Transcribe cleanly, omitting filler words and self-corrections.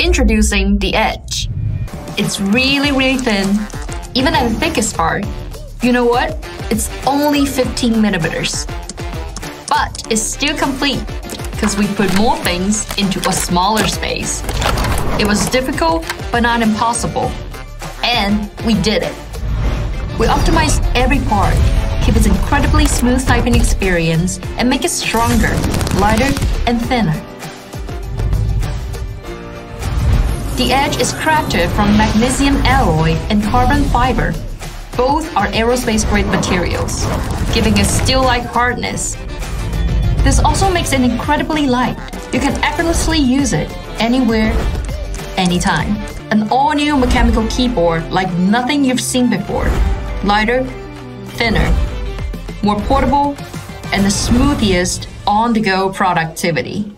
Introducing the Edge. It's really thin, even at the thickest part. You know what? It's only 15 millimeters. But it's still complete because we put more things into a smaller space. It was difficult, but not impossible. And we did it. We optimized every part, keep its incredibly smooth typing experience, and make it stronger, lighter, and thinner. The Edge is crafted from magnesium alloy and carbon fiber. Both are aerospace-grade materials, giving it steel-like hardness. This also makes it incredibly light. You can effortlessly use it anywhere, anytime. An all-new mechanical keyboard like nothing you've seen before. Lighter, thinner, more portable, and the smoothest on-the-go productivity.